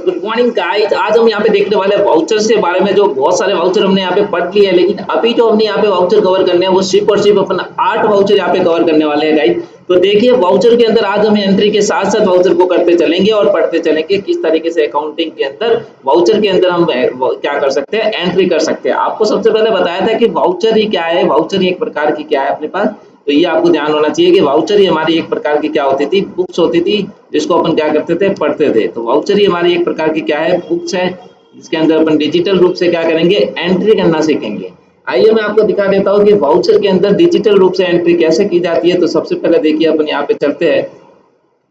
Good morning guys. आज हम यहाँ पे देखने वाले हैं वाउचर्स के बारे में। जो बहुत सारे वाउचर हमने यहाँ पे पढ़ लिए हैं, लेकिन अभी जो हमने यहाँ पे वाउचर कवर करने हैं वो सिर्फ और सिर्फ अपन 8 वाउचर यहाँ पे कवर करने वाले हैं गाइस। तो देखिए वाउचर के अंदर आज हम एंट्री के साथ साथ वाउचर को करते चलेंगे और पढ़ते चलेंगे किस तरीके से अकाउंटिंग के अंदर वाउचर के अंदर हम क्या कर सकते हैं, एंट्री कर सकते हैं। आपको सबसे पहले बताया था कि वाउचर ही क्या है, वाउचर ही एक प्रकार की क्या है अपने पास। तो ये आपको ध्यान होना चाहिए कि वाउचर ही हमारी एक प्रकार की क्या होती थी, बुक्स होती थी, जिसको अपन क्या करते थे, पढ़ते थे। तो वाउचर ही हमारी एक प्रकार की क्या है, बुक्स है, जिसके अंदर अपन डिजिटल रूप से क्या करेंगे, एंट्री करना सीखेंगे। आइए मैं आपको दिखा देता हूँ कि वाउचर के अंदर डिजिटल रूप से एंट्री कैसे की जाती है। तो सबसे पहले देखिए अपन यहाँ पे चलते हैं।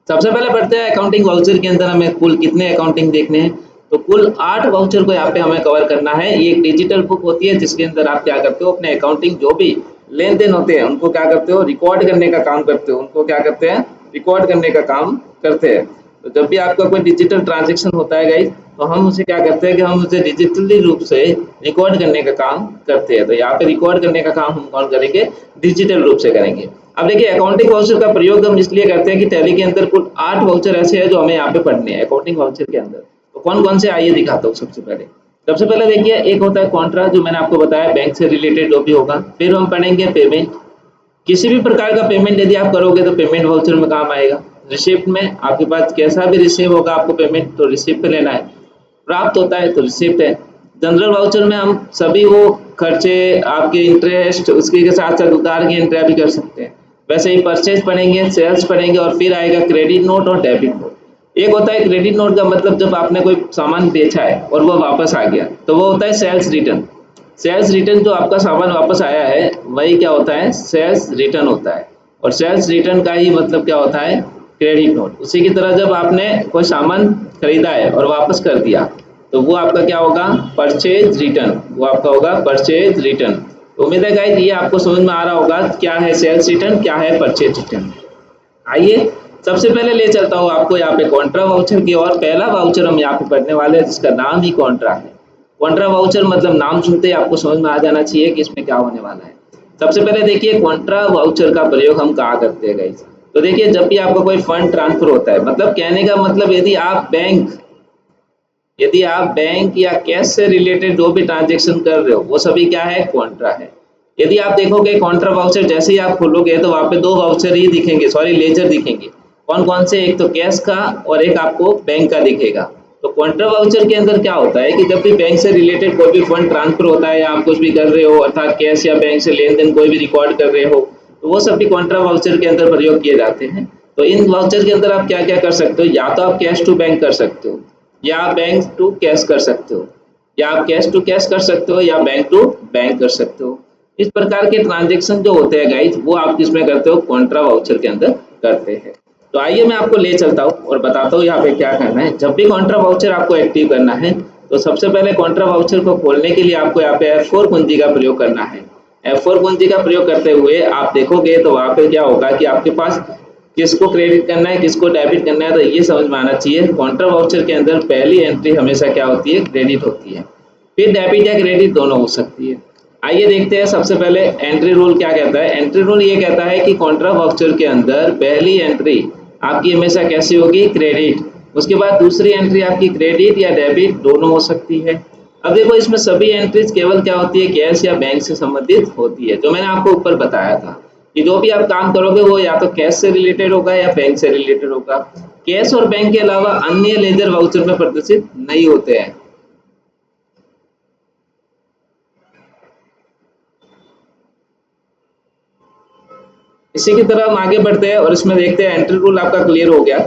सबसे पहले पढ़ते हैं अकाउंटिंग वाउचर के अंदर हमें कुल कितने अकाउंटिंग देखने हैं। तो कुल 8 वाउचर को यहाँ पे हमें कवर करना है। ये एक डिजिटल बुक होती है जिसके अंदर आप क्या करते हो, अपने अकाउंटिंग जो भी लेन देन होते हैं उनको क्या करते हो, रिकॉर्ड करने का काम करते हो। उनको क्या करते हैं, रिकॉर्ड करने का काम करते हैं। तो जब भी आपका कोई डिजिटल ट्रांजेक्शन होता है गाइस, तो हम उसे क्या करते हैं कि हम उसे डिजिटली रूप से रिकॉर्ड करने का काम करते हैं। तो यहाँ पे रिकॉर्ड करने का काम हम कौन करेंगे, डिजिटल रूप से करेंगे। अब देखिए अकाउंटिंग वाउचर का प्रयोग हम इसलिए करते हैं कि टैली के अंदर कुल 8 वाउचर ऐसे हैं जो हमें यहाँ पे पढ़ने हैं अकाउंटिंग वाउचर के अंदर। तो कौन कौन से आइए दिखाता हूँ। सबसे पहले देखिए एक होता है कॉन्ट्रा, जो मैंने आपको बताया बैंक से रिलेटेड जो भी होगा। फिर हम पढ़ेंगे पेमेंट। किसी भी प्रकार का पेमेंट यदि आप करोगे तो पेमेंट वाउचर में काम आएगा। रिसिप्ट में आपके पास कैसा भी रिसीव होगा आपको पेमेंट, तो रिसिप्ट पे लेना है। प्राप्त होता है तो रिसिप्ट है। जनरल वाउचर में हम सभी वो खर्चे, आपके इंटरेस्ट, उसके के साथ साथ उधार की एंट्री भी कर सकते हैं। वैसे ही परचेज पढ़ेंगे, सेल्स पढ़ेंगे और फिर आएगा क्रेडिट नोट और डेबिट नोट। एक होता है क्रेडिट नोट का मतलब जब आपने कोई सामान बेचा है और वह वापस आ गया, तो वो होता है सेल्स रिटर्न। सेल्स रिटर्न, जो आपका सामान वापस आया है वही क्या होता है, सेल्स रिटर्न होता है। और सेल्स रिटर्न का ही मतलब क्या होता है, क्रेडिट नोट। उसी की तरह जब आपने कोई सामान खरीदा है और वापस कर दिया, तो वो आपका क्या होगा, परचेज रिटर्न। वो आपका होगा परचेज रिटर्न। तो उम्मीद है गाइस ये आपको समझ में आ रहा होगा क्या है सेल्स रिटर्न, क्या है परचेज रिटर्न। आइए सबसे पहले ले चलता हूँ आपको यहाँ पे कॉन्ट्रा वाउचर की और। पहला वाउचर हम यहाँ पे पढ़ने वाले हैं जिसका नाम ही कॉन्ट्रा है। कॉन्ट्रा वाउचर मतलब नाम सुनते ही आपको समझ में आ जाना चाहिए कि इसमें क्या होने वाला है। सबसे पहले देखिए कॉन्ट्रा वाउचर का प्रयोग हम कहाँ करते हैं गाइस। तो देखिए जब भी आपका कोई फंड ट्रांसफर होता है, मतलब कहने का मतलब यदि आप बैंक या कैश से रिलेटेड जो भी ट्रांजेक्शन कर रहे हो वो सभी क्या है, कॉन्ट्रा है। यदि आप देखोगे कॉन्ट्रा वाउचर जैसे ही आप खोलोगे तो वहाँ पे 2 वाउचर ही दिखेंगे, सॉरी लेजर दिखेंगे। कौन कौन से, एक तो कैश का और एक आपको बैंक का दिखेगा। तो कॉन्ट्रा वाउचर के अंदर क्या होता है कि जब भी बैंक से रिलेटेड कोई भी फंड ट्रांसफर होता है या आप कुछ भी कर रहे हो, अर्थात कैश या बैंक से लेन देन कोई भी रिकॉर्ड कर रहे हो, तो वो सभी कॉन्ट्रा वाउचर के अंदर प्रयोग किए जाते हैं। तो इन वाउचर के अंदर आप क्या क्या कर सकते हो, या तो आप कैश टू बैंक कर सकते हो, या आप बैंक टू कैश कर सकते हो, या आप कैश टू कैश कर सकते हो, या बैंक टू बैंक कर सकते हो। इस प्रकार के ट्रांजेक्शन जो होते हैं गाइज वो आप किसमें करते हो, कॉन्ट्रा वाउचर के अंदर करते हैं। तो आइए मैं आपको ले चलता हूँ और बताता हूँ यहाँ पे क्या करना है। जब भी कॉन्ट्रा वाउचर आपको एक्टिव करना है तो सबसे पहले कॉन्ट्रा वाउचर को खोलने के लिए आपको यहाँ पे F4 कुंजी का प्रयोग करना है। F4 कुंजी का प्रयोग करते हुए आप देखोगे तो वहाँ पे क्या होगा कि आपके पास किसको क्रेडिट करना है, किसको डेबिट करना है। तो ये समझ में आना चाहिए कॉन्ट्रा वाउचर के अंदर पहली एंट्री हमेशा क्या होती है, क्रेडिट होती है। फिर डेबिट या क्रेडिट दोनों हो सकती है। आइए देखते हैं सबसे पहले एंट्री रूल क्या कहता है। एंट्री रूल ये कहता है कि कॉन्ट्रा वाउचर के अंदर पहली एंट्री आपकी हमेशा कैसी होगी, क्रेडिट। उसके बाद दूसरी एंट्री आपकी क्रेडिट या डेबिट दोनों हो सकती है। अब देखो इसमें सभी एंट्रीज केवल क्या होती है, कैश या बैंक से संबंधित होती है। जो मैंने आपको ऊपर बताया था कि जो भी आप काम करोगे वो या तो कैश से रिलेटेड होगा या बैंक से रिलेटेड होगा। कैश और बैंक के अलावा अन्य लेजर वाउचर में प्रदर्शित नहीं होते हैं। इसी की तरह हम आगे बढ़ते हैं और इसमें देखते हैं एंट्री रूल आपका क्लियर हो गया।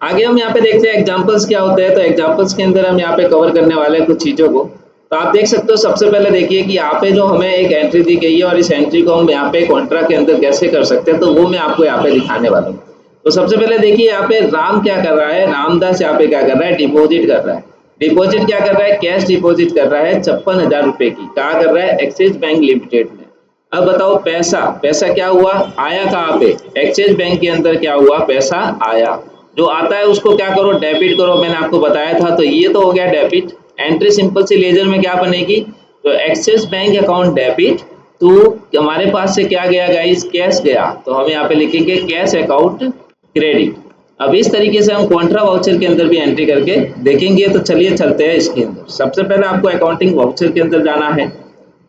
आगे हम यहाँ पे देखते हैं एग्जांपल्स क्या होते हैं। तो एग्जांपल्स के अंदर हम यहाँ पे कवर करने वाले हैं कुछ चीज़ों को। तो आप देख सकते हो सबसे पहले देखिए कि यहाँ पे जो हमें एक एंट्री दी गई है और इस एंट्री को हम यहाँ पे कॉन्ट्रा के अंदर कैसे कर सकते हैं, तो वो मैं आपको यहाँ पे दिखाने वाला हूँ। तो सबसे पहले देखिए यहाँ पे राम क्या कर रहा है, रामदास यहाँ पे क्या कर रहा है, डिपॉजिट कर रहा है। डिपॉजिट क्या कर रहा है, कैश डिपॉजिट कर रहा है 56,000 रुपए की। कहाँ कर रहा है, एक्सिस बैंक लिमिटेड में। अब बताओ पैसा, पैसा क्या हुआ, आया कहाँ पे, एक्सिस बैंक के अंदर क्या हुआ, पैसा आया। जो आता है उसको क्या करो, डेबिट करो। मैंने आपको बताया था। तो ये तो हो गया डेबिट। एंट्री सिंपल सी लेजर में क्या बनेगी, तो एक्सिस बैंक अकाउंट डेबिट। तो हमारे पास से क्या गया गाइस, कैश गया। तो हम यहाँ पे लिखेंगे कैश अकाउंट क्रेडिट। अब इस तरीके से हम कॉन्ट्रा वाउचर के अंदर भी एंट्री करके देखेंगे। तो चलिए चलते हैं इसके अंदर। सबसे पहले आपको अकाउंटिंग वाउचर के अंदर जाना है।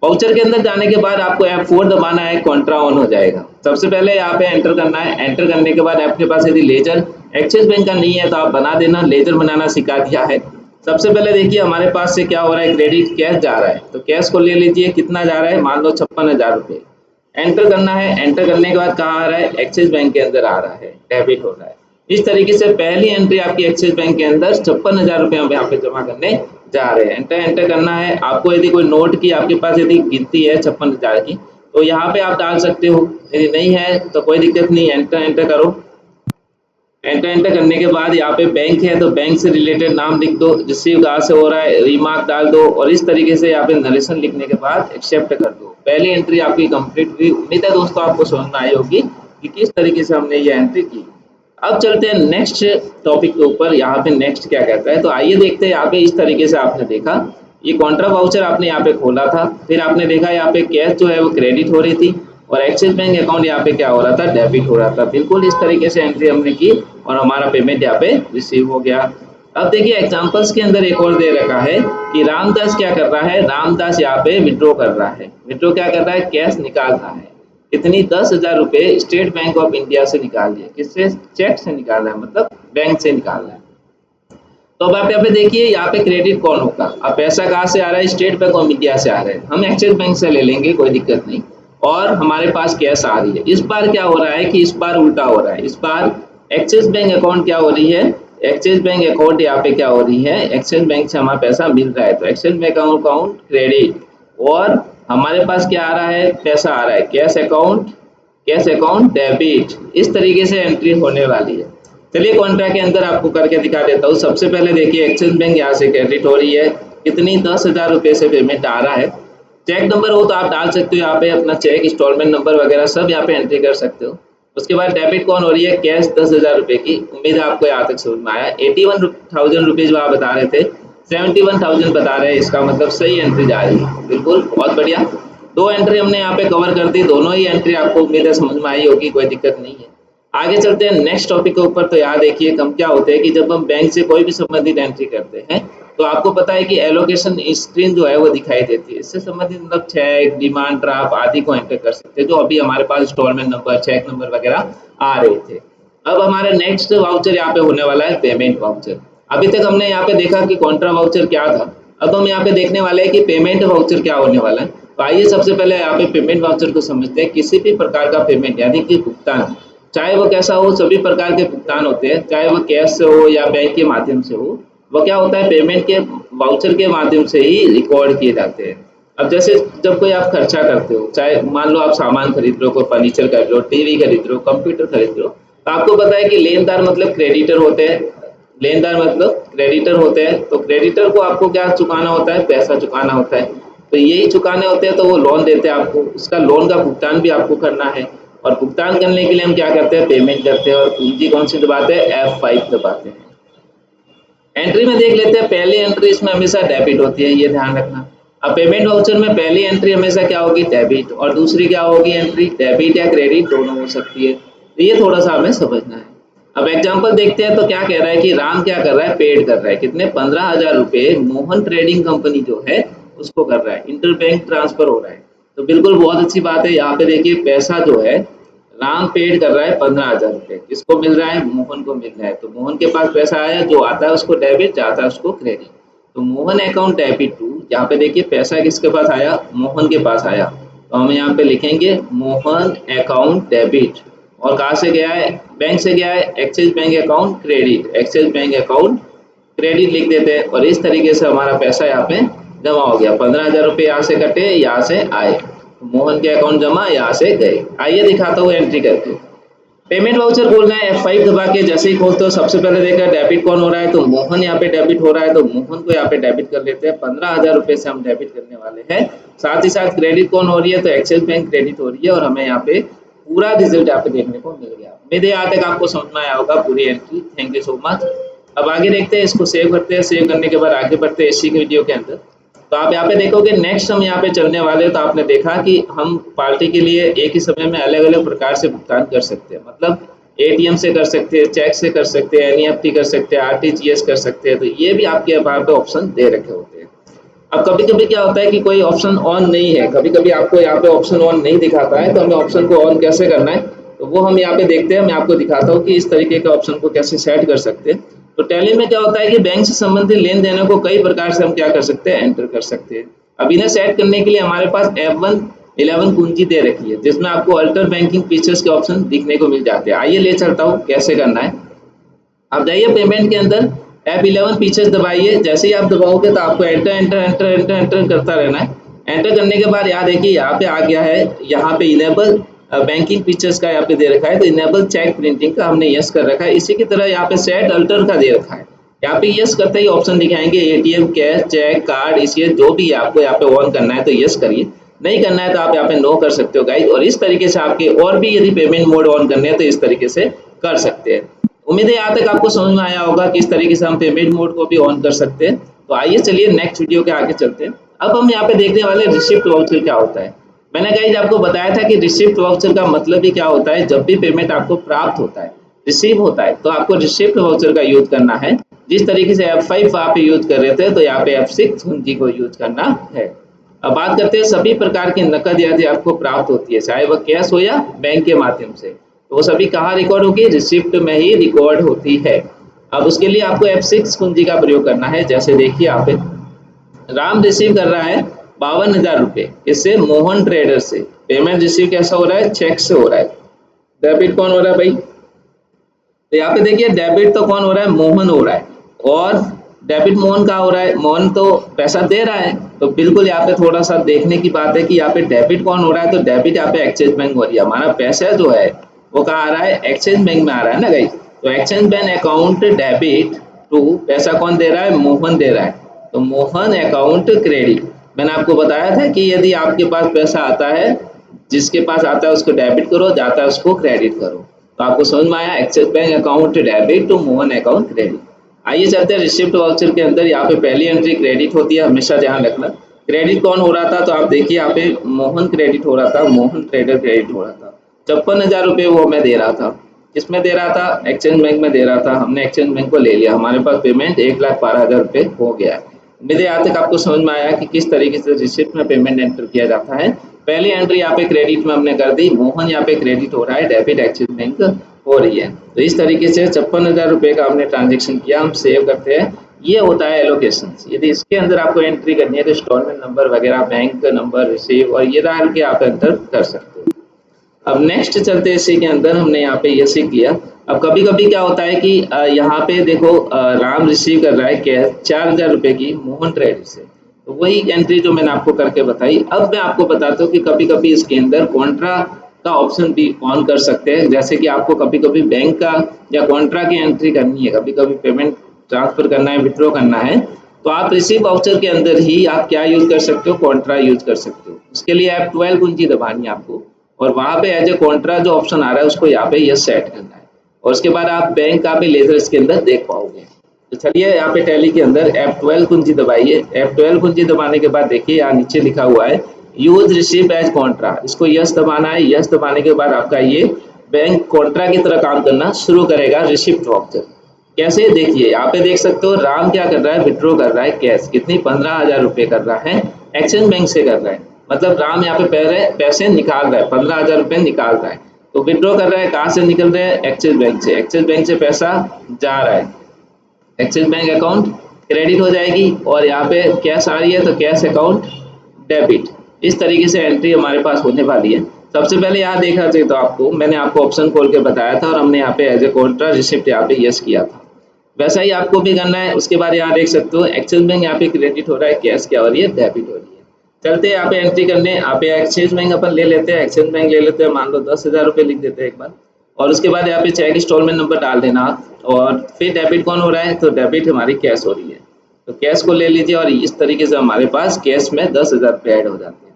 वाउचर के अंदर जाने के बाद आपको F4 दबाना है, कॉन्ट्रा ऑन हो जाएगा। सबसे पहले यहाँ पे एंटर करना है। एंटर करने के बाद आपके पास यदि लेजर एक्सिस बैंक का नहीं है तो आप बना देना, लेजर बनाना सिखा दिया है। सबसे पहले देखिए हमारे पास से क्या हो रहा है, क्रेडिट कैश जा रहा है, तो कैश को ले लीजिए। कितना जा रहा है, मान लो 56,000 रुपये। एंटर करना है। एंटर करने के बाद कहाँ आ रहा है, एक्सिस बैंक के अंदर आ रहा है, डेबिट हो रहा है। इस तरीके से पहली एंट्री आपकी एक्सिस बैंक के अंदर 56,000 रुपये हम यहाँ पे जमा करने जा रहे हैं। एंटर एंटर करना है। आपको यदि कोई नोट की आपके पास यदि गिनती है 56,000 की, तो यहाँ पे आप डाल सकते हो। यदि नहीं है तो कोई दिक्कत नहीं, एंटर एंटर करो। एंटर एंटर करने के बाद यहाँ पे बैंक है तो बैंक से रिलेटेड नाम लिख दो, रिसीव कहाँ से हो रहा है, रिमार्क डाल दो, और इस तरीके से यहाँ पे नरेशन लिखने के बाद एक्सेप्ट कर दो। पहली एंट्री आपकी कंप्लीट हुई। उम्मीद है दोस्तों आपको समझ में आई होगी कि किस तरीके से हमने ये एंट्री की। अब चलते हैं नेक्स्ट टॉपिक के ऊपर। यहाँ पे नेक्स्ट क्या कहता है, तो आइए देखते हैं। यहाँ पे इस तरीके से आपने देखा, ये कॉन्ट्रा वाउचर आपने यहाँ पे खोला था, फिर आपने देखा यहाँ पे कैश जो है वो क्रेडिट हो रही थी और एक्सिस बैंक अकाउंट यहाँ पे क्या हो रहा था, डेबिट हो रहा था। बिल्कुल इस तरीके से एंट्री हमने की और हमारा पेमेंट यहाँ पे रिसीव हो गया। अब देखिए एग्जांपल्स के अंदर एक और दे रखा है कि रामदास क्या कर रहा है, रामदास यहाँ पे विड्रॉ कर रहा है। विड्रॉ क्या कर रहा है, कैश निकाल रहा है। कितनी, 10,000 रुपये स्टेट बैंक ऑफ इंडिया से निकाल लिए। किससे, चेक से निकाल रहा है, मतलब बैंक से निकाल रहा है। तो अब आप यहाँ पे देखिए, यहाँ पे क्रेडिट कौन होगा। अब पैसा कहाँ से आ रहा है, स्टेट बैंक ऑफ इंडिया से आ रहा है। हम एक्सिस बैंक से ले लेंगे, कोई दिक्कत नहीं। और हमारे पास कैश आ रही है। इस बार क्या हो रहा है कि इस बार उल्टा हो रहा है। इस बार एक्सिस बैंक अकाउंट क्या हो रही है, एक्सिस बैंक अकाउंट यहाँ पे क्या हो रही है, एक्सिस बैंक से हमारा पैसा मिल रहा है, तो एक्सिस बैंक अकाउंट क्रेडिट, और हमारे पास क्या आ रहा है, पैसा आ रहा है, कैश अकाउंट डेबिट। इस तरीके से एंट्री होने वाली है। चलिए कॉन्ट्रा के अंदर आपको करके दिखा देता हूँ। सबसे पहले देखिए एक्सिस बैंक यहाँ से क्रेडिट हो रही है। कितनी, 10,000 रुपये से पेमेंट आ रहा है। चेक नंबर हो तो आप डाल सकते हो यहाँ पे अपना चेक, इंस्टॉलमेंट नंबर वगैरह सब यहाँ पे एंट्री कर सकते हो। उसके बाद डेबिट कौन हो रही है, कैश 10,000 रुपये की। उम्मीद है आपको यहाँ तक समझ में आया। 81,000 रुपीज़ आप बता रहे थे, 71,000 बता रहे हैं, इसका मतलब सही एंट्री जा रही है। बिल्कुल, बहुत बढ़िया। दो एंट्री हमने यहाँ पे कवर कर दी। दोनों ही एंट्री आपको उम्मीद है समझ में आई होगी, कोई दिक्कत नहीं है। आगे चलते हैं नेक्स्ट टॉपिक के ऊपर। तो यहाँ देखिए कम क्या होते हैं कि जब हम बैंक से कोई भी संबंधित एंट्री करते हैं तो आपको पता है कि एलोकेशन स्क्रीन जो है वो दिखाई देती है। इससे संबंधित मतलब चेक, डिमांड ड्राफ्ट आदि को एंटर कर सकते हैं, जो अभी हमारे पास इंस्टॉलमेंट नंबर, चेक नंबर वगैरह आ रहे थे। अब हमारा नेक्स्ट वाउचर यहाँ पे होने वाला है पेमेंट वाउचर। अभी तक हमने यहाँ पे देखा कि कॉन्ट्रा वाउचर क्या था। अब हम यहाँ पे देखने वाले हैं कि पेमेंट वाउचर क्या होने वाला है। तो आइए सबसे पहले यहाँ पे पेमेंट वाउचर को समझते हैं। किसी भी प्रकार का पेमेंट यानी कि भुगतान, चाहे वो कैसा हो, सभी प्रकार के भुगतान होते हैं, चाहे वो कैश से हो या बैंक के माध्यम से हो, वो क्या होता है, पेमेंट के वाउचर के माध्यम से ही रिकॉर्ड किए जाते हैं। अब जैसे जब कोई आप खर्चा करते हो, चाहे मान लो आप सामान खरीद रहे हो, कोई फर्नीचर खरीद रहे हो, टीवी खरीद रहे हो, कंप्यूटर खरीद रहे हो, तो आपको पता है कि लेनदार मतलब क्रेडिटर होते हैं। लेनदार मतलब क्रेडिटर होते हैं। तो क्रेडिटर को आपको क्या चुकाना होता है, पैसा चुकाना होता है। तो यही चुकाने होते हैं तो वो लोन देते हैं आपको, उसका लोन का भुगतान भी आपको करना है। और भुगतान करने के लिए हम क्या करते हैं, पेमेंट करते हैं। और कुंजी कौन सी दबाते हैं, F5 दबाते हैं। एंट्री में देख लेते हैं। पहली एंट्री इसमें हमेशा डेबिट होती है, ये ध्यान रखना। अब पेमेंट वाउचर में पहली एंट्री हमेशा क्या होगी, डेबिट, और दूसरी क्या होगी एंट्री, डेबिट या क्रेडिट दोनों हो सकती है। तो ये थोड़ा सा हमें समझना है। अब एग्जांपल देखते हैं। तो क्या कह रहा है कि राम क्या कर रहा है, पेड कर रहा है। कितने, 15,000 रुपये मोहन ट्रेडिंग कंपनी जो है उसको कर रहा है, इंटर बैंक ट्रांसफर हो रहा है। तो बिल्कुल बहुत अच्छी बात है। यहाँ पे देखिए पैसा जो है राम पेड कर रहा है 15,000 रुपये। किसको मिल रहा है, मोहन को मिल रहा है। तो मोहन के पास पैसा आया, जो आता है उसको डेबिट, जाता है उसको क्रेडिट। तो मोहन अकाउंट डेबिट टू, यहाँ पे देखिए पैसा किसके पास आया, मोहन के पास आया। तो हम यहाँ पे लिखेंगे मोहन अकाउंट डेबिट। और कहाँ से गया है, बैंक से गया है, axis bank account credit, axis bank account credit लिख देते हैं। और इस तरीके से हमारा पैसा यहाँ पे जमा हो गया। 15,000 रुपये यहाँ से कटे, यहाँ से आए, मोहन के अकाउंट जमा, यहाँ से गए। आइए दिखाता हूँ एंट्री करके। पेमेंट वाउचर खोलना है, F5 दबा के जैसे ही खोलते हो सबसे पहले देखा डेबिट कौन हो रहा है, तो मोहन यहाँ पे डेबिट हो रहा है। तो मोहन को यहाँ पे डेबिट कर लेते हैं। 15,000 रुपये से हम डेबिट करने वाले हैं। साथ ही साथ क्रेडिट कौन हो रही है, तो एक्सिस बैंक क्रेडिट हो रही है। और हमें यहाँ पे पूरा रिजल्ट यहाँ पे देखने को मिल गया। उम्मीद है यहाँ तक आपको समझ में आया होगा पूरी entry. Thank you so much. अब आगे देखते हैं, इसको सेव करते हैं। सेव करने के बाद आगे बढ़ते हैं इसी के वीडियो के अंदर। तो आप यहाँ पे देखोगे नेक्स्ट हम यहाँ पे चलने वाले हैं। तो आपने देखा कि हम पार्टी के लिए एक ही समय में अलग अलग प्रकार से भुगतान कर सकते हैं। मतलब एटीएम से कर सकते हैं, चेक से कर सकते हैं, एनईएफटी कर सकते हैं, आरटीजीएस कर सकते हैं। तो ये भी आपके यहाँ पे ऑप्शन दे रखे होते हैं। अब कभी-कभी क्या होता है कि कोई ऑप्शन ऑन नहीं है, कभी-कभी आपको यहाँ पे ऑप्शन ऑन नहीं दिखाता है, तो हमें ऑप्शन को ऑन कैसे करना है, तो वो हम यहाँ पे देखते हैं। मैं आपको दिखाता हूँ कि इस तरीके के ऑप्शन को कैसे सेट कर सकते हैं। तो टैली में क्या होता है कि बैंक से संबंधित लेन-देनों को कई प्रकार से हम क्या कर सकते हैं, एंटर कर सकते हैं। अब इन्हें सेट करने के लिए हमारे पास F1 11 कुंजी दे रखी है, जिसमें आपको अल्टर बैंकिंग फीचर्स के ऑप्शन दिखने को मिल जाते हैं। आइए ले चलता हूँ कैसे करना है। आप जाइए पेमेंट के अंदर, F11 फीचर्स दबाइए। जैसे ही आप दबाओगे तो आपको enter enter enter enter enter करता रहना है। एंटर करने के बाद यहाँ देखिए यहाँ पे आ गया है, यहाँ पे इनेबल बैंकिंग फीचर्स का यहाँ पे दे रखा है, तो इनेबल चेक प्रिंटिंग का हमने यस कर रखा है। इसी की तरह यहाँ पे सेट अल्टर का दे रखा है। यहाँ पे यस करते ही ऑप्शन दिखाएंगे एटीएम, कैश, चेक, कार्ड, इसे जो भी आपको यहाँ पे ऑन करना है तो यस करिए, नहीं करना है तो आप यहाँ पे नो कर सकते हो गाइज। और इस तरीके से आपके और भी यदि पेमेंट मोड ऑन करने हैं तो इस तरीके से कर सकते हैं। उम्मीद है यहाँ तक आपको समझ में आया होगा कि इस तरीके से हम पेमेंट मोड को भी ऑन कर सकते हैं। तो आइए चलिए नेक्स्ट वीडियो के आगे चलते हैं। अब हम यहाँ पे देखने वाले रिसिप्ट वाउचर क्या होता है। मैंने गाइज आपको बताया था कि रिसिप्ट वाउचर का मतलब ही क्या होता है, जब भी पेमेंट आपको प्राप्त होता है, रिसीव होता है, तो आपको रिसिप्ट वाउचर का यूज करना है। जिस तरीके से F5 आप यूज कर रहे थे, तो यहाँ पे F6 कुंजी को यूज करना है। अब बात करते हैं सभी प्रकार की नकद यदि आपको प्राप्त होती है, चाहे वह कैश हो या बैंक के माध्यम से, तो वो सभी कहाँ रिकॉर्ड होगी, रिसिप्ट में ही रिकॉर्ड होती है। अब उसके लिए आपको F6 कुंजी का प्रयोग करना है। जैसे देखिए यहाँ पे राम रिसीव कर रहा है 52,000 रुपये, इससे मोहन ट्रेडर से। पेमेंट रिसीव कैसा हो रहा है, चेक से हो रहा है। डेबिट कौन हो रहा है भाई, तो यहाँ पे देखिए डेबिट तो कौन हो रहा है, मोहन हो रहा है। और डेबिट मोहन का हो रहा है, मोहन तो पैसा दे रहा है, तो बिल्कुल यहाँ पे थोड़ा सा देखने की बात है कि यहाँ पे डेबिट कौन हो रहा है, तो डेबिट यहाँ पे एक्सिस बैंक हो रही है। हमारा पैसा जो है वो कहाँ आ रहा है, एक्सिस बैंक में आ रहा है ना गाइस। तो Axis bank account debit to, पैसा कौन दे रहा है, मोहन दे रहा है, तो मोहन अकाउंट क्रेडिट। मैंने आपको बताया था कि यदि आपके पास पैसा आता है, जिसके पास आता है उसको डेबिट करो, जाता है उसको क्रेडिट करो। तो आपको समझ में आया, Axis bank account debit to Mohan account credit. आइए चलते हैं रिसिप्ट वाउचर के अंदर। यहाँ पे पहली एंट्री क्रेडिट होती है, हमेशा ध्यान रखना। क्रेडिट कौन हो रहा था, तो आप देखिए यहाँ पे मोहन क्रेडिट हो रहा था, मोहन ट्रेडर क्रेडिट हो रहा था। 56,000 रुपये वो मैं दे रहा था, किसमें दे रहा था, एक्सचेंज बैंक में दे रहा था। हमने एक्सचेंज बैंक को ले लिया, हमारे पास पेमेंट 1,12,000 रुपये हो गया है। उम्मीद है यहाँ तक आपको समझ में आया कि किस तरीके से रिसिप्ट में पेमेंट एंटर किया जाता है। पहली एंट्री यहाँ पे क्रेडिट में हमने कर दी, मोहन यहाँ पे क्रेडिट हो रहा है, डेबिट एक्सिस बैंक हो रही है। तो इस तरीके से 56,000 रुपये का हमने ट्रांजेक्शन किया। हम सेव करते हैं, ये होता है एलोकेशन। यदि इसके अंदर आपको एंट्री करनी है तो इंस्टॉलमेंट नंबर वगैरह, बैंक नंबर, रिसीव और ये डाल के आप एंटर कर सकते हो। अब नेक्स्ट चलते इसी के अंदर, हमने यहाँ पे ये सीख लिया। अब कभी कभी क्या होता है कि यहाँ पे देखो राम रिसीव कर रहा है कैश 4,000 रुपये की मोहन ट्रेडर से, तो वही एंट्री जो मैंने आपको करके बताई। अब मैं आपको बताता हूँ कि कभी कभी इसके अंदर कॉन्ट्रा का ऑप्शन भी ऑन कर सकते हैं। जैसे कि आपको कभी कभी बैंक का या कॉन्ट्रा की एंट्री करनी है, कभी कभी पेमेंट ट्रांसफर करना है, विड्रॉ करना है, तो आप रिसीव वाउचर के अंदर ही आप क्या यूज कर सकते हो, कॉन्ट्रा यूज कर सकते हो। उसके लिए F12 कुंजी दबानी है आपको, और वहाँ पे एज ए कॉन्ट्रा जो ऑप्शन आ रहा है उसको यहाँ पे यस सेट करना है। और उसके बाद आप बैंक का भी लेजर इसके अंदर देख पाओगे। तो चलिए यहाँ पे टैली के अंदर F12 कुंजी दबाइए। F12 कुंजी दबाने के बाद देखिए यहाँ नीचे लिखा हुआ है यूज रिसीव एज कॉन्ट्रा, इसको यस दबाना है। यस दबाने के बाद आपका ये बैंक कॉन्ट्रा की तरह काम करना शुरू करेगा रिसिप्ट वाउचर। कैसे, देखिए यहाँ पे देख सकते हो राम क्या कर रहा है, विड्रॉ कर रहा है कैश, कितनी 15,000 रुपये कर रहा है, एक्सिस बैंक से कर रहा है। मतलब राम यहाँ पे पैसे निकाल रहा है, 15,000 रुपये निकाल रहा है। तो विड्रॉ कर रहा है, कहाँ से निकल रहे हैं, एक्सिस बैंक से। एक्सिस बैंक से पैसा जा रहा है, एक्सिस बैंक अकाउंट क्रेडिट हो जाएगी, और यहाँ पे कैश आ रही है तो कैश अकाउंट डेबिट। इस तरीके से एंट्री हमारे पास होने वाली है। सबसे पहले यहाँ देखना चाहिए तो आपको, मैंने आपको ऑप्शन खोल के बताया था और हमने यहाँ पे एज ए कॉन्ट्रा रिसिप्ट यहाँ पे यस किया था, वैसा ही आपको भी करना है। उसके बाद यहाँ देख सकते हो एक्सिस बैंक यहाँ पे क्रेडिट हो रहा है, कैश क्या हो रही है, डेबिट हो रही है। चलते हैं यहाँ पे एंट्री करने। यहाँ पे एक्सिस बैंक अपन ले लेते हैं, एक्सिस बैंक ले लेते हैं, मान लो 10,000 रुपये लिख देते हैं एक बार। और उसके बाद यहाँ पे चेक इंस्टॉलमेंट नंबर डाल देना आप, और फिर डेबिट कौन हो रहा है, तो डेबिट हमारी कैश हो रही है, तो कैश को ले लीजिए। और इस तरीके से हमारे पास कैश में 10,000 रुपये ऐड हो जाते हैं,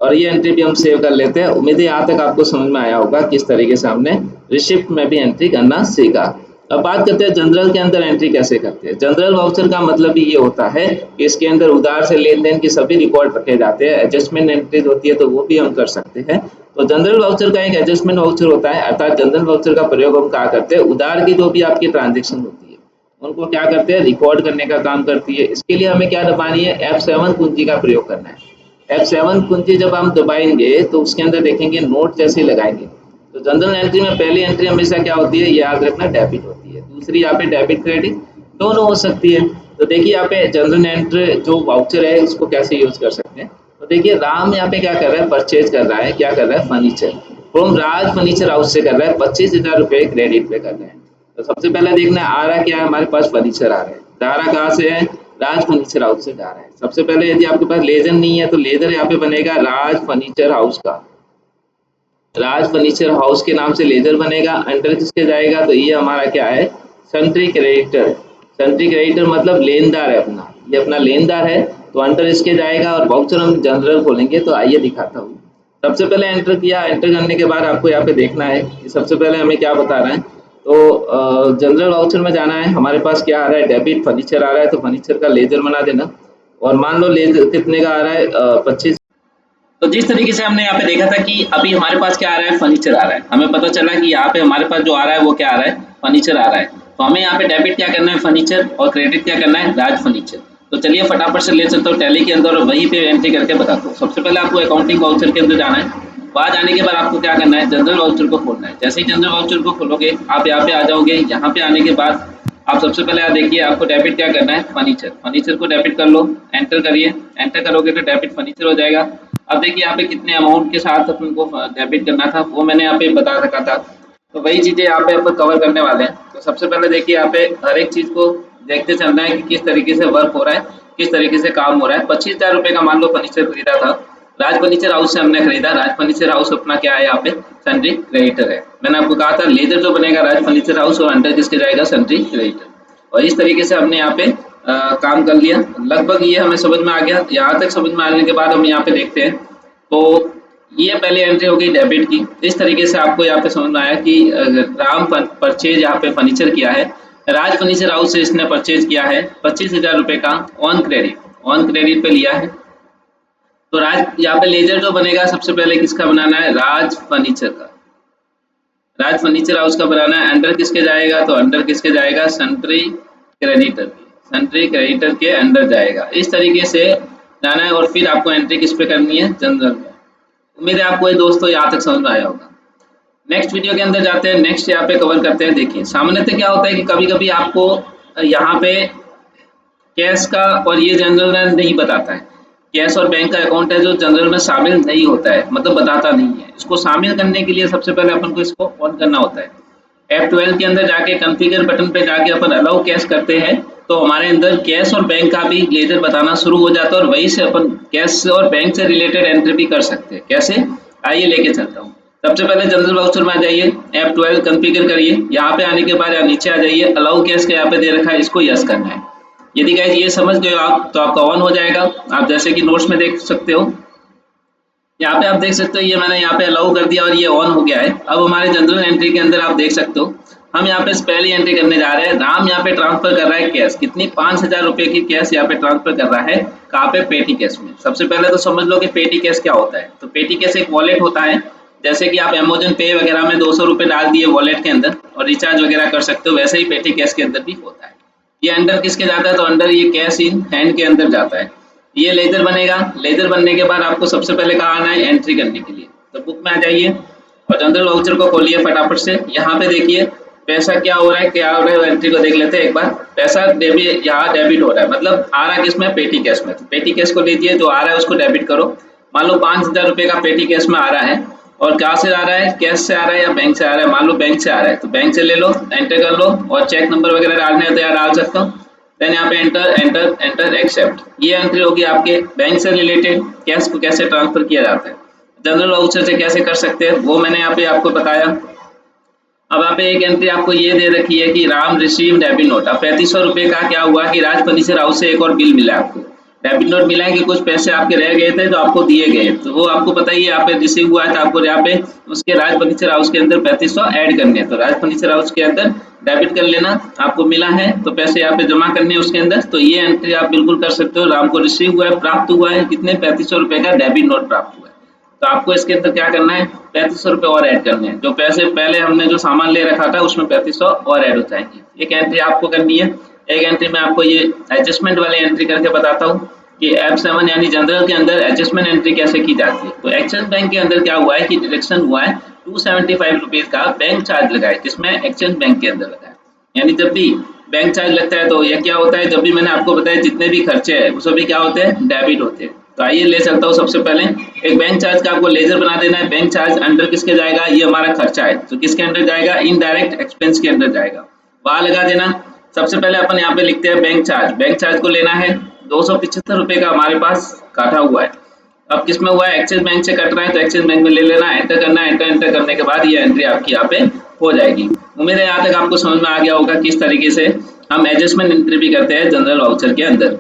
और ये एंट्री भी हम सेव कर लेते हैं। उम्मीद है यहाँ तक आपको समझ में आया होगा किस तरीके से हमने रिसिप्ट में भी एंट्री करना सीखा। अब बात करते हैं जनरल के अंदर एंट्री कैसे करते हैं। जनरल वाउचर का मतलब भी ये होता है कि इसके अंदर उधार से लेन देन की सभी रिकॉर्ड रखे जाते हैं। एडजस्टमेंट एंट्रीज होती है तो वो भी हम कर सकते हैं, तो जनरल वाउचर का एक एडजस्टमेंट वाउचर होता है, अर्थात जनरल वाउचर का प्रयोग हम कहाँ करते हैं, उधार की जो भी आपकी ट्रांजेक्शन होती है उनको क्या करते हैं, रिकॉर्ड करने का काम करती है। इसके लिए हमें क्या दबानी है, F7 कुंजी का प्रयोग करना है। F7 कुंजी जब हम दबाएंगे तो उसके अंदर देखेंगे नोट जैसे लगाएंगे। तो जनरल एंट्री में पहली एंट्री हमेशा क्या होती है, याद रखना, डेबिट होती है। दूसरी यहाँ पे डेबिट क्रेडिट दोनों हो सकती है। तो देखिए यहाँ पे जनरल एंट्री जो वाउचर है उसको कैसे यूज कर सकते हैं। तो देखिए राम यहाँ पे क्या कर रहा है, परचेज कर रहा है, क्या कर रहा है, furniture from Raj furniture house से कर रहा है, 25,000 रुपये क्रेडिट पे कर रहे हैं। तो सबसे पहले देखना है आ रहा क्या है, हमारे पास फर्नीचर आ रहा है, जा रहा कहाँ से है, राज फर्नीचर हाउस से जा रहा है। सबसे पहले यदि आपके पास लेजर नहीं है तो लेजर यहाँ पे बनेगा राज फर्नीचर हाउस का, राज फर्नीचर हाउस के नाम से लेजर बनेगा। अंडर किसके जाएगा, तो ये हमारा क्या है, सन्ट्री क्रेडिटर है। सन्ट्री क्रेडिटर मतलब लेनदार है अपना, ये अपना लेनदार है, तो अंडर इसके जाएगा। और वाउचर हम जनरल खोलेंगे, तो आइए दिखाता हूँ। सबसे पहले एंटर किया, एंटर करने के बाद आपको यहाँ पे देखना है कि सबसे पहले हमें क्या बता रहा है। तो जनरल वाउचर में जाना है, हमारे पास क्या आ रहा है, डेबिट फर्नीचर आ रहा है, तो फर्नीचर का लेजर बना देना। और मान लो लेजर कितने का आ रहा है, 25। तो जिस तरीके से हमने यहाँ पे देखा था कि अभी हमारे पास क्या आ रहा है, फर्नीचर आ रहा है, हमें पता चला कि यहाँ पे हमारे पास जो आ रहा है वो क्या आ रहा है, फर्नीचर आ रहा है। तो हमें यहाँ पे डेबिट क्या करना है, फर्नीचर, और क्रेडिट क्या करना है, राज फर्नीचर। तो चलिए फटाफट से ले चलता हूँ टैली के अंदर और वहीं पे एंट्री करके बताता हूँ। सबसे पहले आपको अकाउंटिंग वाउचर के अंदर जाना है। वहाँ जाने के बाद आपको क्या करना है, जनरल वाउचर को खोलना है। जैसे ही जनरल वाउचर को खोलोगे आप यहाँ पे आ जाओगे। यहाँ पे आने के बाद आप सबसे पहले यहाँ देखिए, आपको डेबिट क्या करना है, फर्नीचर, फर्नीचर को डेबिट कर लो, एंटर करिए। एंटर करोगे तो डेबिट फर्नीचर हो जाएगा। अब देखिए यहाँ पे कितने अमाउंट के साथ अपन को डेबिट करना था वो मैंने यहाँ पे बता रखा था। तो वही चीजें यहाँ पे अपन कवर करने वाले हैं। तो सबसे पहले देखिए यहाँ पे हर एक चीज को देखते चलना है कि किस तरीके से वर्क हो रहा है, किस तरीके से काम हो रहा है। 25,000 रुपये का मान लो फर्नीचर खरीदा था, राज फर्नीचर हाउस से हमने खरीदा। राज फर्नीचर हाउस अपना क्या है, यहाँ पे सन्ड्री क्रेडिटर है। मैंने आपको कहा था लेजर जो बनेगा राज फर्नीचर हाउस और अंडर किसके जाएगा, सन्ड्री क्रेडिटर। और इस तरीके से हमने यहाँ पे काम कर लिया। लगभग ये हमें समझ में आ गया। यहाँ तक समझ में आने के बाद हम यहाँ पे देखते हैं। तो ये पहली एंट्री होगी डेबिट की। इस तरीके से आपको यहाँ पे समझ में आया कि राम परचेज यहाँ पे फर्नीचर किया है, राज फर्नीचर हाउस से इसने परचेज किया है 25,000 रुपये का ऑन क्रेडिट, ऑन क्रेडिट पे लिया है। तो राज यहाँ पे लेजर जो बनेगा सबसे पहले किसका बनाना है, राज फर्नीचर का, राज फर्नीचर हाउस का बनाना है। अंडर किसके जाएगा, तो अंडर किसके जाएगा, सन्ट्री क्रेडिटर के, सन्ट्री क्रेडिटर के अंडर जाएगा। इस तरीके से जाना है। और फिर आपको एंट्री किस पे करनी है, जनरल में। उम्मीद है आपको ये दोस्तों यहाँ तक समझ में आया होगा। नेक्स्ट वीडियो के अंदर जाते हैं, नेक्स्ट यहाँ पे कवर करते हैं। देखिए सामान्यतः क्या होता है कि कभी कभी आपको यहाँ पे कैश का और ये जनरल में नहीं बताता है। कैश और बैंक का अकाउंट है जो जनरल में शामिल नहीं होता है, मतलब बताता नहीं है। इसको शामिल करने के लिए सबसे पहले अपन को इसको ऑन करना होता है। F12 के अंदर जाके कॉन्फ़िगर बटन पे जाके अपन अलाउ कैश करते हैं, तो हमारे अंदर कैश और बैंक का भी लेजर बताना शुरू हो जाता है। और वहीं से अपन कैश और बैंक से रिलेटेड एंट्री भी कर सकते हैं। कैसे, आइए लेके चलता हूँ। सबसे पहले जनरल वाउचर में आ जाइए, F12 कॉन्फ़िगर करिए। यहाँ पे आने के बाद यहाँ नीचे आ जाइए, अलाउ कैश का यहाँ पे दे रखा है, इसको यस करना है। यदि गाइस ये समझ गए आप तो आपका ऑन हो जाएगा। आप जैसे कि नोट्स में देख सकते हो, यहाँ पे आप देख सकते हो ये मैंने यहाँ पे अलाउ कर दिया और ये ऑन हो गया है। अब हमारे जनरल एंट्री के अंदर आप देख सकते हो हम यहाँ पे पहली एंट्री करने जा रहे हैं। राम यहाँ पे ट्रांसफर कर रहा है कैश, कितनी 5,000 रुपये की कैश यहाँ पे ट्रांसफर कर रहा है। कहाँ पे, पेटी कैश में। सबसे पहले तो समझ लो कि पेटी कैश क्या होता है। तो पेटी कैश एक वॉलेट होता है, जैसे कि आप अमेजन पे वगैरह में 200 रुपये डाल दिए वॉलेट के अंदर और रिचार्ज वगैरह कर सकते हो, वैसे ही पेटी कैश के अंदर भी होता है। ये अंडर किसके जाता है, तो अंडर ये कैश इन हैंड के अंदर जाता है। ये लेजर बनेगा। लेजर बनने के बाद आपको सबसे पहले कहाँ आना है, एंट्री करने के लिए। तो बुक में आ जाइए और जनरल वाउचर को खोलिए फटाफट से। यहाँ पे देखिए पैसा क्या हो रहा है, क्या हो रहा है, एंट्री को देख लेते हैं एक बार। पैसा डेबिट, यहाँ डेबिट हो रहा है, मतलब आ रहा है किसमें, पेटी कैश में। तो पेटी कैश को लीजिए, जो आ रहा है उसको डेबिट करो। मान लो 5,000 रुपये का पेटी कैश में आ रहा है। और कहाँ से आ रहा है, कैश से आ रहा है या बैंक से आ रहा है। मान लो बैंक से आ रहा है तो बैंक से ले लो, एंटर कर लो। और चेक नंबर वगैरह डालने हैं तो यहाँ डाल सकता हूँ। देन यहाँ पे एंटर एंटर एंटर एक्सेप्ट। ये एंट्री होगी आपके बैंक से रिलेटेड, कैश को कैसे ट्रांसफर किया जाता है, जनरल वाउचर से कैसे कर सकते हैं वो मैंने यहाँ पे आपको बताया। अब यहाँ पे एक एंट्री आपको ये दे रखी है कि राम रिसीव डेबिट नोट। अब 3500 रुपये का क्या हुआ कि राज फर्नीचर हाउस से एक और बिल मिला आपको, डेबिट नोट मिला है कि कुछ पैसे आपके रह गए थे जो आपको दिए गए, तो वो आपको पता ही है यहाँ पे रिसीव हुआ है। तो आपको यहाँ पे उसके राज फर्नीचर हाउस के अंदर 3500 ऐड करने हैं। तो राज फर्नीचर हाउस के अंदर डेबिट कर लेना, आपको मिला है तो पैसे यहाँ पे जमा करने हैं उसके अंदर। तो ये एंट्री आप बिल्कुल कर सकते हो। राम को रिसीव हुआ है, प्राप्त हुआ है कितने, 3500 रुपये का डेबिट नोट प्राप्त हुआ है। तो आपको इसके अंदर क्या करना है, ₹3500 और ऐड करने हैं। जो पैसे पहले हमने जो सामान ले रखा था उसमें 3500 और ऐड हो जाएंगे। एक एंट्री आपको करनी है। एक एंट्री में आपको ये एडजस्टमेंट वाली एंट्री करके बताता हूँ कि F7 यानी जनरल के अंदर एडजस्टमेंट एंट्री कैसे की जाती है। तो एक्सिस बैंक के अंदर क्या हुआ है कि डिडक्शन हुआ है ₹275 का बैंक चार्ज लगा है, जिसमें एक्सिस बैंक के अंदर लगा है। यानी जब भी बैंक चार्ज लगता है तो यह क्या होता है, जब भी मैंने आपको बताया जितने भी खर्चे हैं वो सभी क्या होते हैं, डेबिट होते हैं। तो आइए ले चलता हूँ। सबसे पहले एक बैंक चार्ज का आपको लेजर बना देना है। बैंक चार्ज अंडर किसके जाएगा, ये हमारा खर्चा है तो किसके अंडर जाएगा, इनडायरेक्ट एक्सपेंस के अंदर जाएगा, वहां लगा देना। सबसे पहले अपन यहाँ पे लिखते हैं बैंक चार्ज। बैंक चार्ज को लेना है ₹275 का हमारे पास काटा हुआ है। अब किस में हुआ है, एक्सिस बैंक से कट रहा है तो एक्सिस बैंक में ले लेना, एंटर करना है। एंटर करने के बाद ये एंट्री आपकी यहाँ पे हो जाएगी। उम्मीद है यहाँ तक आपको समझ में आ गया होगा किस तरीके से हम एडजस्टमेंट एंट्री भी करते हैं जनरल वाउचर के अंदर।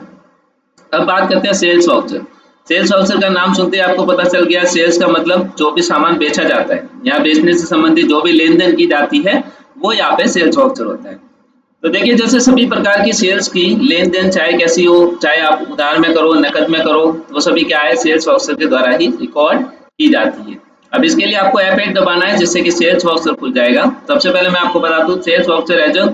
अब बात करते हैं सेल्स वाउचर। सेल्स वाउचर का नाम सुनते ही आपको पता चल गया, सेल्स का मतलब जो भी सामान बेचा जाता है, यहाँ बेचने से संबंधित जो भी लेन देन की जाती है वो यहाँ पे सेल्स वाउचर होता है। तो देखिए जैसे सभी प्रकार की सेल्स की लेन देन चाहे कैसी हो, चाहे आप उधार में करो नकद में करो, वो सभी क्या है, सेल्स वाउचर के द्वारा ही रिकॉर्ड की जाती है। अब इसके लिए आपको F8 दबाना है जिससे कि सेल्स वाउचर खुल जाएगा। सबसे पहले मैं आपको बता दूं, sales voucher as a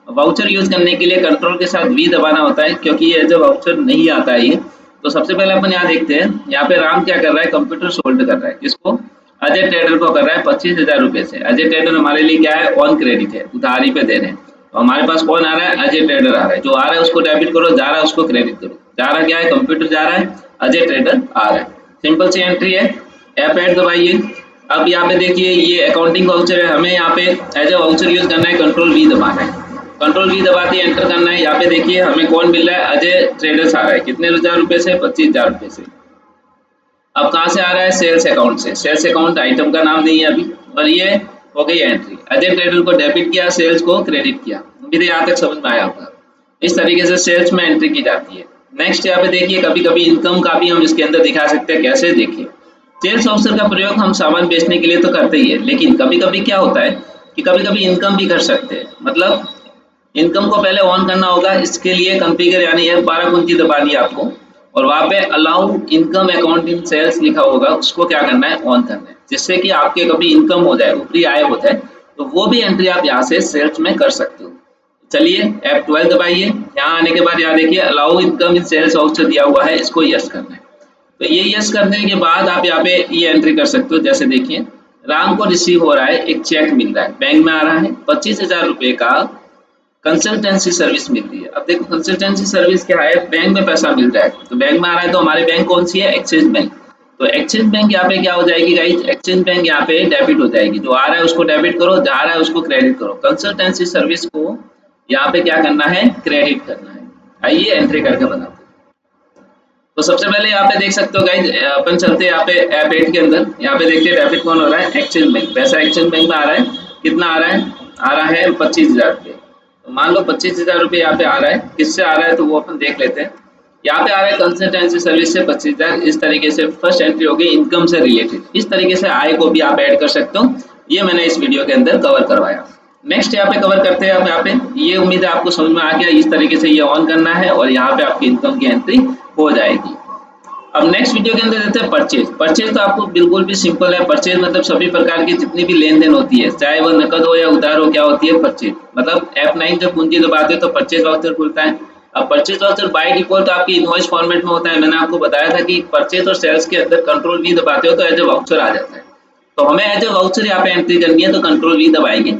voucher use करने के लिए कंट्रोल के साथ V दबाना होता है, क्योंकि ये एज अ वाउचर नहीं आता है ये। तो सबसे पहले अपन यहाँ देखते हैं, यहाँ पे राम क्या कर रहा है, कंप्यूटर सोल्ड कर रहा है। किसको, अजय ट्रेडर को कर रहा है ₹25,000 से। अजय ट्रेडर हमारे लिए क्या है, ऑन क्रेडिट है, उधारी पे दे रहे हैं। तो हमारे पास कौन आ रहा है, अजय ट्रेडर आ रहा है। जो आ रहा है उसको डेबिट करो, जा रहा है उसको क्रेडिट करो। जा रहा क्या है, कंप्यूटर जा रहा है, अजय ट्रेडर आ रहा है। सिंपल सी एंट्री है। F8 दबाइए। अब यहाँ पे देखिए ये अकाउंटिंग वाउचर है, हमें यहाँ पे एज अ वाउचर यूज करना है, कंट्रोल V दबाना है। कंट्रोल V दबाते एंटर करना है। यहाँ पे देखिए हमें कौन मिल रहा है, अजय ट्रेडर्स आ रहा है। कितने ₹1000 से, ₹25,000 से। अब कहाँ से आ रहा है, सेल्स अकाउंट से। सेल्स अकाउंट आइटम का नाम नहीं है अभी। और ये हो गई एंट्री, अजय ट्रेडर को डेबिट किया, सेल्स को क्रेडिट किया। उम्मीद है यहाँ तक समझ में आया होगा। इस तरीके से सेल्स में एंट्री की जाती है। नेक्स्ट यहाँ पे देखिए कभी कभी इनकम का भी हम इसके अंदर दिखा सकते हैं। कैसे, देखिए सेल्स वाउचर का प्रयोग हम सामान बेचने के लिए तो करते ही है, लेकिन कभी कभी क्या होता है कि कभी कभी इनकम भी कर सकते हैं। मतलब इनकम को पहले ऑन करना होगा, इसके लिए कॉन्फ़िगर यानी F12 कुंजी दबानी है आपको, और वहां पे allow income account in sales लिखा होगा, उसको क्या करना है, ऑन करना है, जिससे कि आपके कभी इनकम हो जाए, ऊपरी आय हो जाए, तो वो भी एंट्री आप यहाँ से सेल्स में कर सकते हो। चलिए F12 दबाइए। यहाँ आने के बाद यहाँ देखिए allow income in sales voucher दिया हुआ है, इसको यस करना है। तो ये यस करने के बाद आप यहाँ पे ये एंट्री कर सकते हो। जैसे देखिए राम को रिसीव हो रहा है, एक चेक मिल रहा है, बैंक में आ रहा है ₹25,000 का कंसल्टेंसी सर्विस मिल रही है। अब देखो कंसल्टेंसी सर्विस क्या है, बैंक में पैसा मिल रहा है, तो बैंक में आ रहा है, तो हमारी बैंक कौन सी है, एक्सिस बैंक। तो एक्सिस बैंक यहाँ पे क्या हो जाएगी गाइस, एक्सिस बैंक यहाँ पे डेबिट हो जाएगी। जो आ रहा है उसको डेबिट करो, जा रहा है उसको क्रेडिट करो। कंसल्टेंसी सर्विस को यहाँ पे क्या करना है, क्रेडिट करना है। आइए एंट्री करके बताते हैं। तो सबसे पहले यहाँ पे देख सकते हो गाइज, अपन चलते हैं यहाँ पे F8 के अंदर। यहाँ पे देखते हैं डेबिट कौन हो रहा है, एक्सिस बैंक। पैसा एक्सिस बैंक में आ रहा है, कितना आ रहा है, आ रहा है ₹25,000। तो मान लो ₹25,000 यहाँ पे आ रहा है। किससे आ रहा है तो वो अपन देख लेते हैं। यहाँ पे आ रहा है कंसल्टेंसी सर्विस से 25,000। इस तरीके से फर्स्ट एंट्री होगी इनकम से रिलेटेड। इस तरीके से आय को भी आप ऐड कर सकते हो, ये मैंने इस वीडियो के अंदर कवर करवाया। नेक्स्ट यहाँ पे कवर करते हैं। अब यहाँ पे ये उम्मीद है आपको समझ में आ गया, इस तरीके से ये ऑन करना है और यहाँ पे आपकी इनकम की एंट्री हो जाएगी। अब नेक्स्ट वीडियो के अंदर देते हैं परचेज। परचेज तो आपको बिल्कुल भी सिंपल है। परचेज मतलब सभी प्रकार की जितनी भी लेन देन होती है, चाहे वो नकद हो या उधार हो, क्या होती है, परचेज। मतलब F9 जब कुंजी दबाते हो तो परचेज वाउचर खुलता है। अब परचेज वाउचर बाय डिफॉल्ट आपकी इनवॉइस फॉर्मेट में होता है। मैंने आपको बताया था कि परचेज और सेल्स के अंदर कंट्रोल V दबाते हो तो एज ए वाउचर आ जाता है। तो हमें एज ए वाउचर यहाँ पे एंट्री करनी है, तो कंट्रोल V दबाएंगे।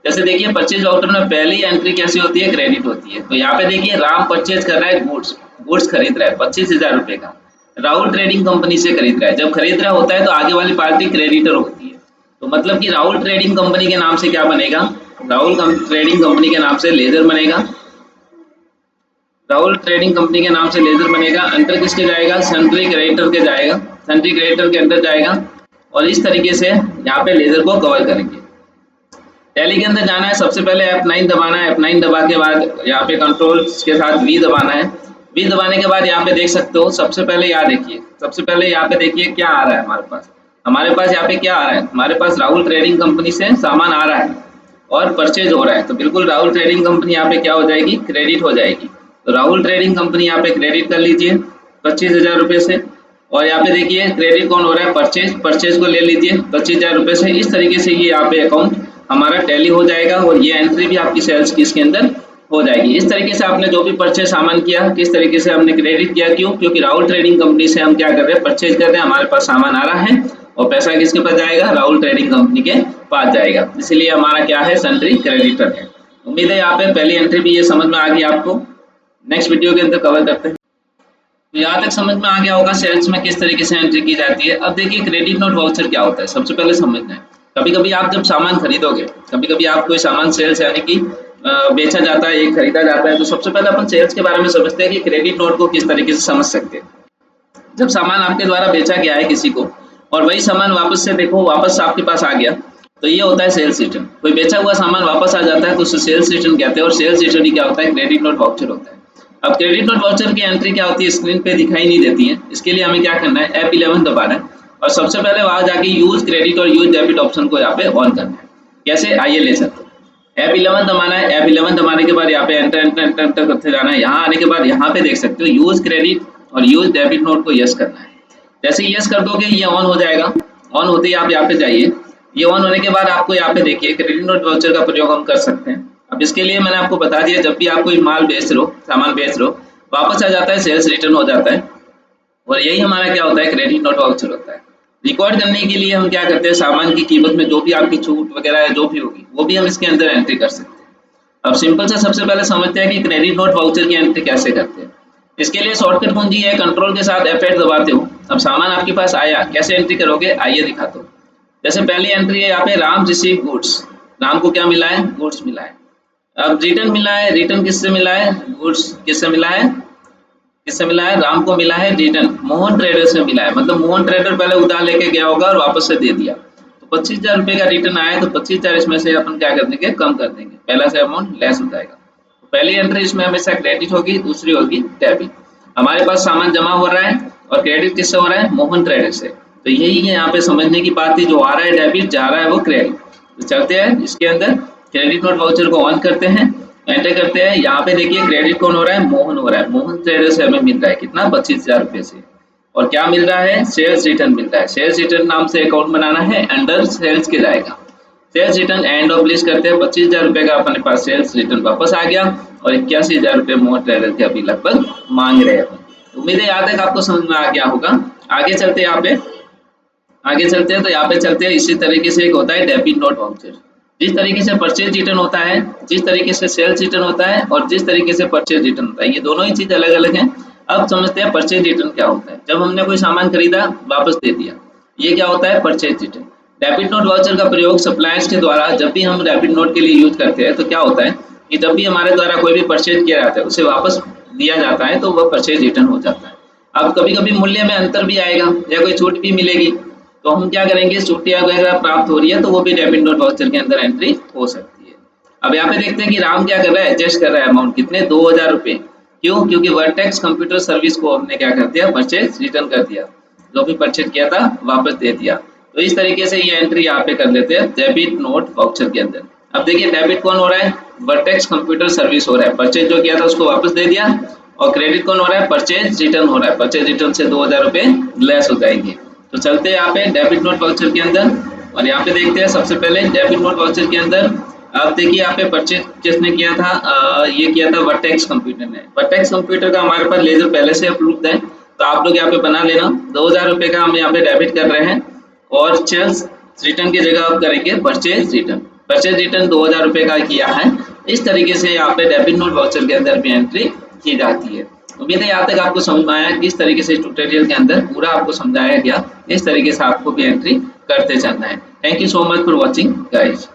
जैसे देखिए परचेज वाउचर में पहली एंट्री कैसी होती है, क्रेडिट होती है। तो यहाँ पे देखिए राम परचेज कर रहा है गुड्स खरीद रहा है ₹25,000 का। राहुल ट्रेडिंग कंपनी से खरीद रहा है। जब खरीद रहा होता है तो आगे वाली पार्टी क्रेडिटर होती है। तो मतलब कि राहुल ट्रेडिंग कंपनी के नाम से क्या बनेगा, राहुल ट्रेडिंग कंपनी के नाम से लेजर बनेगा। राहुल ट्रेडिंग कंपनी के नाम से लेजर बनेगा। अंतर किसके जाएगा, सन्ड्री क्रेडिटर के जाएगा, सन्ड्री क्रेडिटर के अंदर जाएगा। और इस तरीके से यहाँ पे लेजर को कवर करेंगे। टैली के अंदर जाना है, सबसे पहले F9 दबाना है। F9 दबा के बाद यहाँ पे कंट्रोल के साथ V दबाना है। V दबाने के बाद यहाँ पे देख सकते हो, सबसे पहले यहाँ देखिए, सबसे पहले यहाँ पे देखिए क्या आ रहा है हमारे पास। हमारे पास यहाँ पे क्या आ रहा है, हमारे पास राहुल ट्रेडिंग कंपनी से सामान आ रहा है और परचेज हो रहा है। तो बिल्कुल राहुल ट्रेडिंग कंपनी यहाँ पे क्या हो जाएगी, क्रेडिट हो जाएगी। तो राहुल ट्रेडिंग कंपनी यहाँ पे क्रेडिट कर लीजिए ₹25,000 से। और यहाँ पे देखिए क्रेडिट कौन हो रहा है, परचेज को ले लीजिए 25,000 रुपये से। इस तरीके से ये यहाँ पे अकाउंट हमारा टैली हो जाएगा और ये एंट्री भी आपकी सेल्स की इसके अंदर हो जाएगी। इस तरीके से आपने जो भी परचेज सामान किया, किस तरीके से हमने क्रेडिट किया, क्यों, क्योंकि राहुल ट्रेडिंग कंपनी से हम क्या कर रहे हैं, परचेज कर रहे हैं, हमारे पास सामान आ रहा है और पैसा किसके पास जाएगा, राहुल ट्रेडिंग कंपनी के पास जाएगा, इसलिए हमारा क्या है, सन्ड्री क्रेडिटर है। उम्मीद है यहाँ पे पहली एंट्री भी ये समझ में आ गई आपको। नेक्स्ट वीडियो के अंदर कवर करते हैं। तो यहाँ तक समझ में आ गया होगा सेल्स में किस तरीके से एंट्री की जाती है। अब देखिए क्रेडिट नोट वाउचर क्या होता है, सबसे पहले समझना है। कभी कभी आप जब सामान खरीदोगे, कभी कभी आप कोई सामान सेल्स यानी कि बेचा जाता है, एक खरीदा जाता है, तो सबसे पहले अपन सेल्स के बारे में समझते हैं कि क्रेडिट नोट को किस तरीके से समझ सकते हैं। जब सामान आपके द्वारा बेचा गया है किसी को और वही सामान वापस से देखो वापस आपके पास आ गया, तो ये होता है सेल्स रिटर्न। कोई बेचा हुआ सामान वापस आ जाता है तो उसे सेल्स रिटर्न कहते हैं और सेल्स रिटर्न ही क्या होता है, क्रेडिट नोट वाउचर होता है। अब क्रेडिट नोट वाउचर की एंट्री क्या होती है, स्क्रीन पे दिखाई नहीं देती है, इसके लिए हमें क्या करना है, F11 दबाना है और सबसे पहले वहां जाके यूज क्रेडिट और यूज डेबिट ऑप्शन को यहाँ पे ऑन करना है। कैसे, आइए ले चलते हैं। F11 दबाना है, F11 दबाने के बाद यहाँ पे एंटर एंटर एंटर एंटर करते जाना है। यहाँ आने के बाद यहाँ पे देख सकते हो यूज क्रेडिट और यूज डेबिट नोट को यस करना है। जैसे यस कर दोगे ये ऑन हो जाएगा। ऑन होते ही आप यहाँ पे जाइए, ये ऑन होने के बाद आपको यहाँ पे देखिए क्रेडिट नोट वाउचर का प्रयोग हम कर सकते हैं। अब इसके लिए मैंने आपको बता दिया, जब भी आप कोई माल बेच रहे हो, सामान बेच रहे हो, वापस आ जाता है, सेल्स रिटर्न हो जाता है और यही हमारा क्या होता है, क्रेडिट नोट वाउचर होता है। रिकॉर्ड करने के लिए हम क्या करते हैं, सामान की कीमत में जो भी आपकी छूट वगैरह है जो भी होगी वो भी हम इसके अंदर एंट्री कर सकते हैं। अब सिंपल से सबसे पहले समझते हैं कि क्रेडिट नोट वाउचर की एंट्री कैसे करते हैं। इसके लिए शॉर्टकट कुंजी है, कंट्रोल के साथ F8 दबाते हो। अब सामान आपके पास आया, कैसे एंट्री करोगे, आइए दिखाता हूँ। जैसे पहली एंट्री है यहाँ पे, राम रिसीव गुड्स, राम को क्या मिला है, गुड्स मिला है। अब रिटर्न मिला है, रिटर्न किससे मिला है, गुड्स किससे मिला है, किससे मिला है, राम को मिला है रिटर्न, मोहन ट्रेडर से मिला है। मतलब मोहन ट्रेडर पहले उधार लेके गया होगा और वापस से दे दिया, तो 25,000 रुपये का रिटर्न आया, तो 25,000 इसमें से अपन क्या कर देंगे, कम कर देंगे, पहला से अमाउंट लेस हो जाएगा। तो पहली एंट्री इसमें हमेशा क्रेडिट होगी, दूसरी होगी डेबिट। हमारे पास सामान जमा हो रहा है और क्रेडिट किससे हो रहा है, मोहन ट्रेडर से, तो यही है यहाँ पे समझने की बात थी, जो आ रहा है डेबिट, जा रहा है वो क्रेडिट। तो चलते हैं इसके अंदर, क्रेडिट नोट वाउचर को ऑन करते हैं, एंटर करते हैं। यहाँ पे देखिए क्रेडिट कौन हो रहा है, मोहन हो रहा है, मोहन ट्रेडर से हमें मिल रहा है कितना, 25,000 रुपये से। और क्या मिल रहा है, सेल्स रिटर्न मिल रहा है। सेल्स रिटर्न नाम से अकाउंट बनाना है, अंडर सेल्स के जाएगा, sales return end of list करते हैं। 25,000 रुपये का अपने पास सेल्स रिटर्न वापस आ गया और 81,000 रुपये मोहन ट्रेडर के अभी लगभग मांग रहे हैं। उम्मीद है यहाँ तक आपको समझ में आ गया होगा। आगे चलते हैं, यहाँ पे आगे चलते हैं, तो यहाँ पे चलते हैं। इसी तरीके से एक होता है डेबिट नोट वाउचर। जिस तरीके से परचेज रिटर्न होता है, जिस तरीके से सेल्स रिटर्न होता है और जिस तरीके से परचेज रिटर्न होता है, ये दोनों ही चीज अलग अलग हैं। अब समझते हैं परचेज रिटर्न क्या होता है। जब हमने कोई सामान खरीदा, वापस दे दिया, ये क्या होता है, purchase return. Debit note voucher का प्रयोग सप्लायर्स के द्वारा जब भी हम डेबिट नोट के लिए यूज करते हैं, तो क्या होता है कि जब भी हमारे द्वारा कोई भी परचेज किया जाता है, उसे वापस दिया जाता है, तो वह परचेज रिटर्न हो जाता है। अब कभी कभी मूल्य में अंतर भी आएगा या कोई छूट भी मिलेगी, तो हम क्या करेंगे, छुट्टियां वगैरह प्राप्त हो रही है तो वो भी डेबिट नोट वाउचर के अंदर एंट्री हो सकती है। अब यहाँ पे देखते हैं कि राम क्या कर रहा है, एडजस्ट कर रहा है अमाउंट, कितने, 2,000 रुपये। क्यों, क्योंकि वर्टेक्स कंप्यूटर सर्विस को हमने क्या कर दिया, परचेज रिटर्न कर दिया, जो भी परचेज किया था वापस दे दिया। तो इस तरीके से ये एंट्री यहाँ पे कर लेते हैं डेबिट नोट वाउचर के अंदर। अब देखिए डेबिट कौन हो रहा है, वर्टेक्स कंप्यूटर सर्विस हो रहा है, परचेज जो किया था उसको वापस दे दिया। और क्रेडिट कौन हो रहा है, परचेज रिटर्न हो रहा है, परचेज रिटर्न से 2,000 रुपये लेस हो जाएंगे। तो चलते हैं यहाँ पे डेबिट नोट वाउचर के अंदर और यहाँ पे देखते हैं। सबसे पहले डेबिट नोट वाउचर के अंदर आप देखिए यहाँ पे परचेज किसने किया था, ये किया था वर्टेक्स कंप्यूटर ने। वर्टेक्स कंप्यूटर का हमारे पास लेजर पहले से अप्रूव्ड है, तो आप लोग यहाँ पे बना लेना। 2,000 रुपये का हम यहाँ पे डेबिट कर रहे हैं और सेल्स रिटर्न की जगह आप करेंगे परचेज रिटर्न। परचेज रिटर्न 2,000 रुपये का किया है। इस तरीके से यहाँ पे डेबिट नोट वाउचर के अंदर भी एंट्री की जाती है। उम्मीद है यहाँ तक आपको समझ में आया किस तरीके से ट्यूटोरियल के अंदर पूरा आपको समझाया गया। इस तरीके से आपको भी एंट्री करते चलना है। Thank you so much for watching guys.